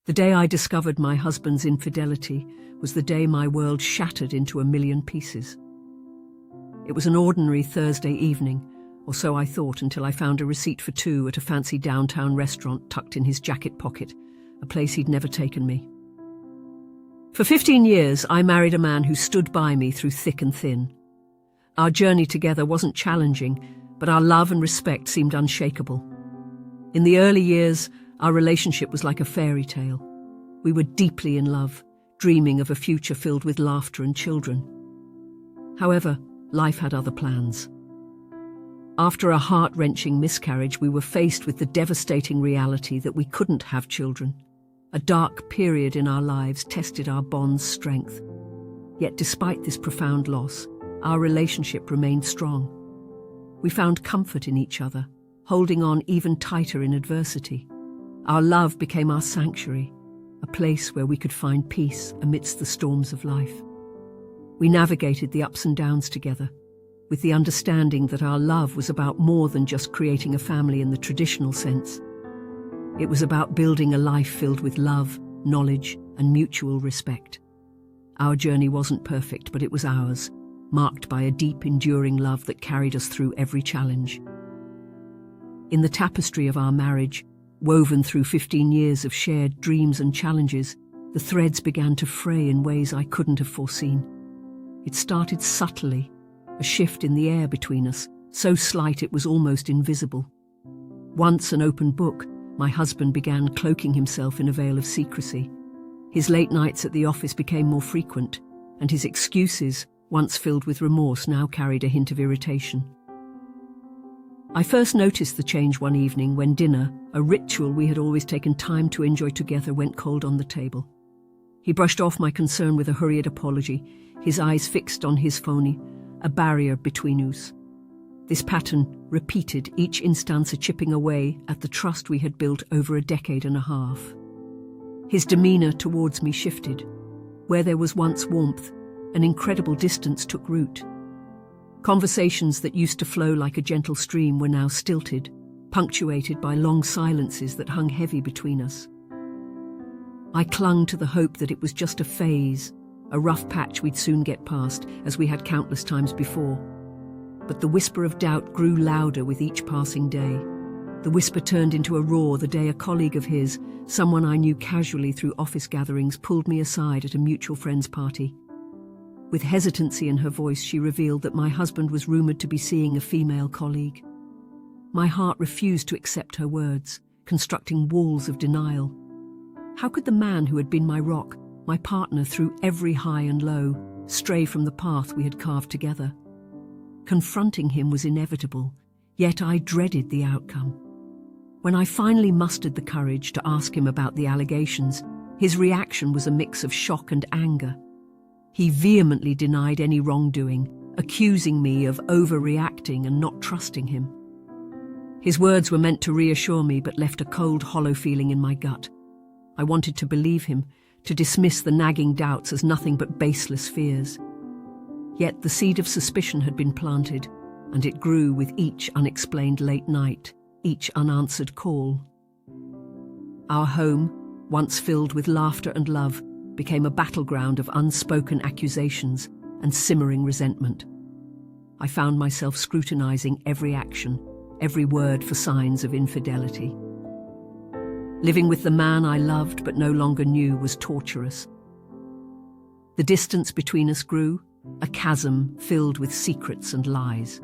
The day I discovered my husband's infidelity was the day my world shattered into a million pieces. It was an ordinary Thursday evening, or so I thought, until I found a receipt for two at a fancy downtown restaurant tucked in his jacket pocket, a place he'd never taken me. For 15 years, I married a man who stood by me through thick and thin. Our journey together wasn't challenging, but our love and respect seemed unshakable. In the early years, our relationship was like a fairy tale. We were deeply in love, dreaming of a future filled with laughter and children. However, life had other plans. After a heart-wrenching miscarriage, we were faced with the devastating reality that we couldn't have children. A dark period in our lives tested our bond's strength. Yet despite this profound loss, our relationship remained strong. We found comfort in each other, holding on even tighter in adversity. Our love became our sanctuary, a place where we could find peace amidst the storms of life. We navigated the ups and downs together, with the understanding that our love was about more than just creating a family in the traditional sense. It was about building a life filled with love, knowledge, and mutual respect. Our journey wasn't perfect, but it was ours, marked by a deep, enduring love that carried us through every challenge. In the tapestry of our marriage, woven through 15 years of shared dreams and challenges, the threads began to fray in ways I couldn't have foreseen. It started subtly, a shift in the air between us, so slight it was almost invisible. Once an open book, my husband began cloaking himself in a veil of secrecy. His late nights at the office became more frequent, and his excuses, once filled with remorse, now carried a hint of irritation. I first noticed the change one evening when dinner, a ritual we had always taken time to enjoy together, went cold on the table. He brushed off my concern with a hurried apology, his eyes fixed on his phone, a barrier between us. This pattern repeated, each instance chipping away at the trust we had built over a decade and a half. His demeanor towards me shifted. Where there was once warmth, an incredible distance took root. Conversations that used to flow like a gentle stream were now stilted, punctuated by long silences that hung heavy between us. I clung to the hope that it was just a phase, a rough patch we'd soon get past, as we had countless times before. But the whisper of doubt grew louder with each passing day. The whisper turned into a roar the day a colleague of his, someone I knew casually through office gatherings, pulled me aside at a mutual friend's party. With hesitancy in her voice, she revealed that my husband was rumoured to be seeing a female colleague. My heart refused to accept her words, constructing walls of denial. How could the man who had been my rock, my partner through every high and low, stray from the path we had carved together? Confronting him was inevitable, yet I dreaded the outcome. When I finally mustered the courage to ask him about the allegations, his reaction was a mix of shock and anger. He vehemently denied any wrongdoing, accusing me of overreacting and not trusting him. His words were meant to reassure me, but left a cold, hollow feeling in my gut. I wanted to believe him, to dismiss the nagging doubts as nothing but baseless fears. Yet the seed of suspicion had been planted, and it grew with each unexplained late night, each unanswered call. Our home, once filled with laughter and love, became a battleground of unspoken accusations and simmering resentment. I found myself scrutinizing every action, every word for signs of infidelity. Living with the man I loved but no longer knew was torturous. The distance between us grew, a chasm filled with secrets and lies.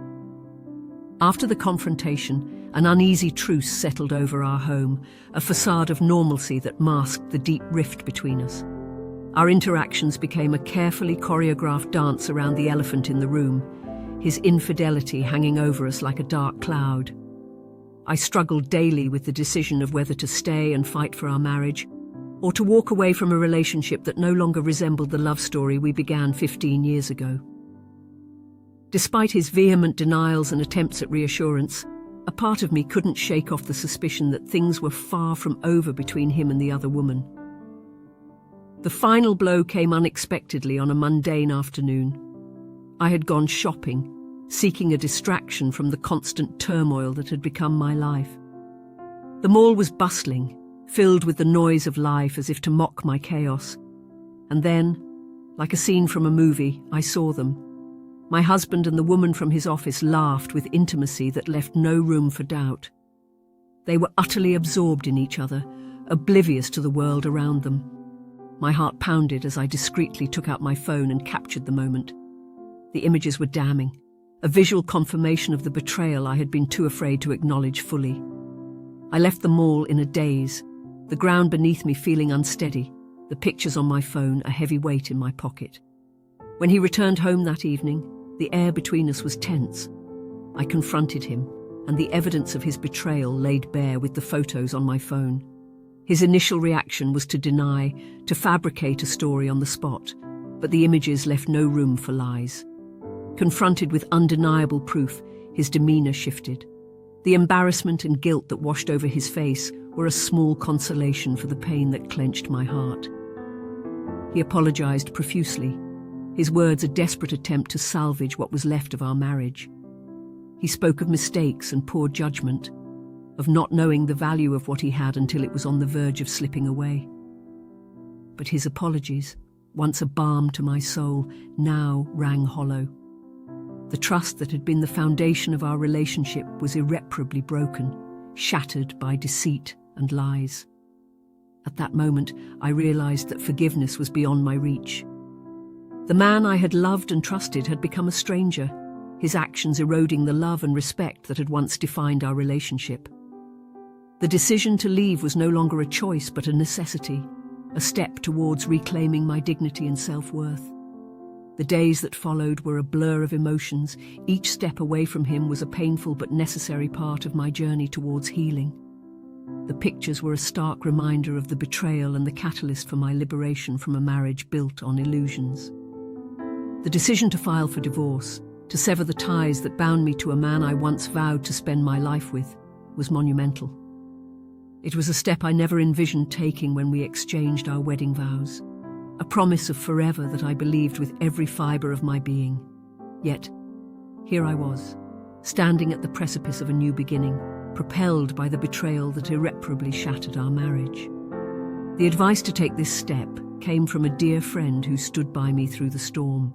After the confrontation, an uneasy truce settled over our home, a facade of normalcy that masked the deep rift between us. Our interactions became a carefully choreographed dance around the elephant in the room, his infidelity hanging over us like a dark cloud. I struggled daily with the decision of whether to stay and fight for our marriage, or to walk away from a relationship that no longer resembled the love story we began 15 years ago. Despite his vehement denials and attempts at reassurance, a part of me couldn't shake off the suspicion that things were far from over between him and the other woman. The final blow came unexpectedly on a mundane afternoon. I had gone shopping, seeking a distraction from the constant turmoil that had become my life. The mall was bustling, filled with the noise of life as if to mock my chaos. And then, like a scene from a movie, I saw them. My husband and the woman from his office laughed with intimacy that left no room for doubt. They were utterly absorbed in each other, oblivious to the world around them. My heart pounded as I discreetly took out my phone and captured the moment. The images were damning, a visual confirmation of the betrayal I had been too afraid to acknowledge fully. I left the mall in a daze, the ground beneath me feeling unsteady, the pictures on my phone a heavy weight in my pocket. When he returned home that evening, the air between us was tense. I confronted him, and the evidence of his betrayal laid bare with the photos on my phone. His initial reaction was to deny, to fabricate a story on the spot, but the images left no room for lies. Confronted with undeniable proof, his demeanor shifted. The embarrassment and guilt that washed over his face were a small consolation for the pain that clenched my heart. He apologized profusely, his words a desperate attempt to salvage what was left of our marriage. He spoke of mistakes and poor judgment, of not knowing the value of what he had until it was on the verge of slipping away. But his apologies, once a balm to my soul, now rang hollow. The trust that had been the foundation of our relationship was irreparably broken, shattered by deceit and lies. At that moment, I realized that forgiveness was beyond my reach. The man I had loved and trusted had become a stranger, his actions eroding the love and respect that had once defined our relationship. The decision to leave was no longer a choice but a necessity, a step towards reclaiming my dignity and self-worth. The days that followed were a blur of emotions. Each step away from him was a painful but necessary part of my journey towards healing. The pictures were a stark reminder of the betrayal and the catalyst for my liberation from a marriage built on illusions. The decision to file for divorce, to sever the ties that bound me to a man I once vowed to spend my life with, was monumental. It was a step I never envisioned taking when we exchanged our wedding vows, a promise of forever that I believed with every fibre of my being. Yet, here I was, standing at the precipice of a new beginning, propelled by the betrayal that irreparably shattered our marriage. The advice to take this step came from a dear friend who stood by me through the storm.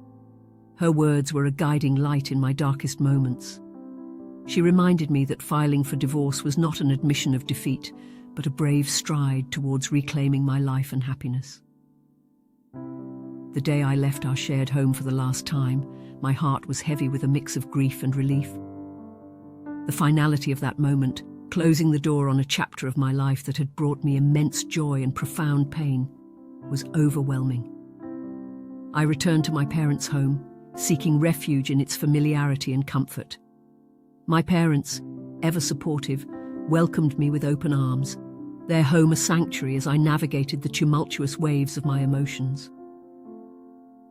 Her words were a guiding light in my darkest moments. She reminded me that filing for divorce was not an admission of defeat, but a brave stride towards reclaiming my life and happiness. The day I left our shared home for the last time, my heart was heavy with a mix of grief and relief. The finality of that moment, closing the door on a chapter of my life that had brought me immense joy and profound pain, was overwhelming. I returned to my parents' home, seeking refuge in its familiarity and comfort. My parents, ever supportive, welcomed me with open arms, their home a sanctuary as I navigated the tumultuous waves of my emotions.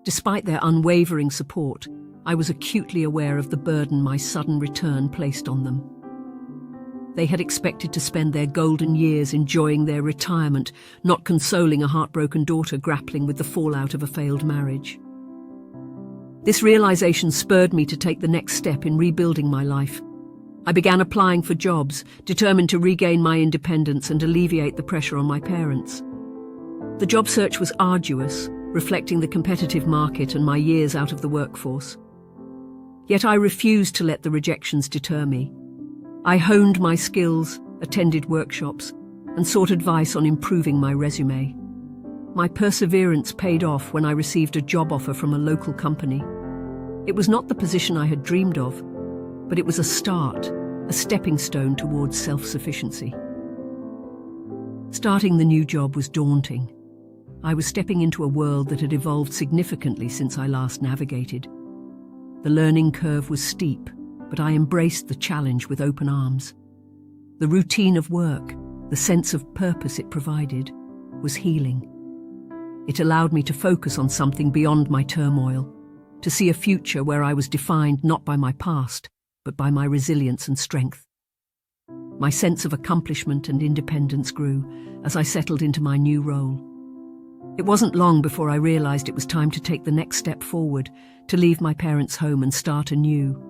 Despite their unwavering support, I was acutely aware of the burden my sudden return placed on them. They had expected to spend their golden years enjoying their retirement, not consoling a heartbroken daughter grappling with the fallout of a failed marriage. This realization spurred me to take the next step in rebuilding my life. I began applying for jobs, determined to regain my independence and alleviate the pressure on my parents. The job search was arduous, reflecting the competitive market and my years out of the workforce. Yet I refused to let the rejections deter me. I honed my skills, attended workshops, and sought advice on improving my resume. My perseverance paid off when I received a job offer from a local company. It was not the position I had dreamed of, but it was a start, a stepping stone towards self-sufficiency. Starting the new job was daunting. I was stepping into a world that had evolved significantly since I last navigated. The learning curve was steep, but I embraced the challenge with open arms. The routine of work, the sense of purpose it provided, was healing. It allowed me to focus on something beyond my turmoil, to see a future where I was defined not by my past, but by my resilience and strength. My sense of accomplishment and independence grew as I settled into my new role. It wasn't long before I realized it was time to take the next step forward, to leave my parents' home and start anew.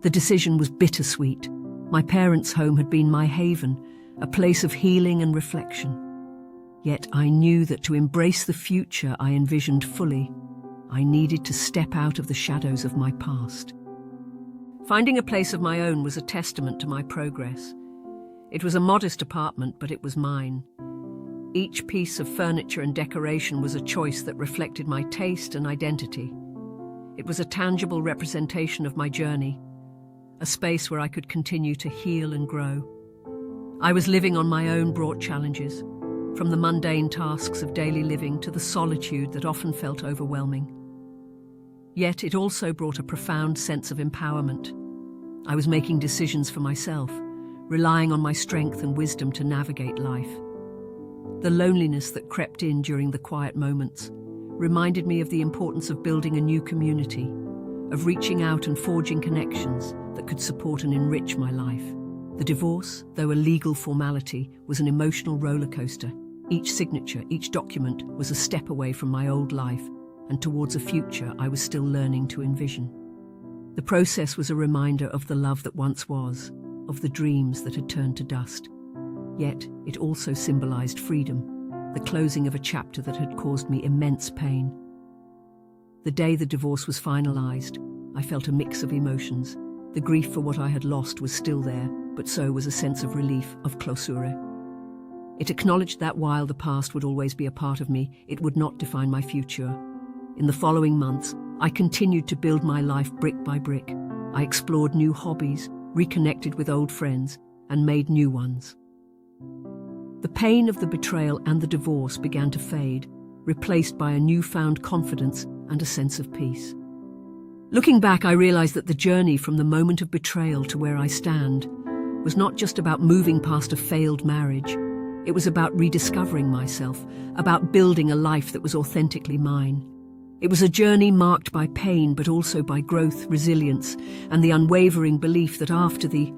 The decision was bittersweet. My parents' home had been my haven, a place of healing and reflection. Yet I knew that to embrace the future I envisioned fully, I needed to step out of the shadows of my past. Finding a place of my own was a testament to my progress. It was a modest apartment, but it was mine. Each piece of furniture and decoration was a choice that reflected my taste and identity. It was a tangible representation of my journey, a space where I could continue to heal and grow. I was living on my own brought challenges, from the mundane tasks of daily living to the solitude that often felt overwhelming. Yet it also brought a profound sense of empowerment. I was making decisions for myself, relying on my strength and wisdom to navigate life. The loneliness that crept in during the quiet moments reminded me of the importance of building a new community, of reaching out and forging connections that could support and enrich my life. The divorce, though a legal formality, was an emotional roller coaster. Each signature, each document was a step away from my old life and towards a future I was still learning to envision. The process was a reminder of the love that once was, of the dreams that had turned to dust. Yet it also symbolized freedom, the closing of a chapter that had caused me immense pain. The day the divorce was finalized, I felt a mix of emotions. The grief for what I had lost was still there, but so was a sense of relief, of closure. It acknowledged that while the past would always be a part of me, it would not define my future. In the following months, I continued to build my life brick by brick. I explored new hobbies, reconnected with old friends, and made new ones. The pain of the betrayal and the divorce began to fade, replaced by a newfound confidence and a sense of peace. Looking back, I realized that the journey from the moment of betrayal to where I stand was not just about moving past a failed marriage. It was about rediscovering myself, about building a life that was authentically mine. It was a journey marked by pain, but also by growth, resilience, and the unwavering belief that after the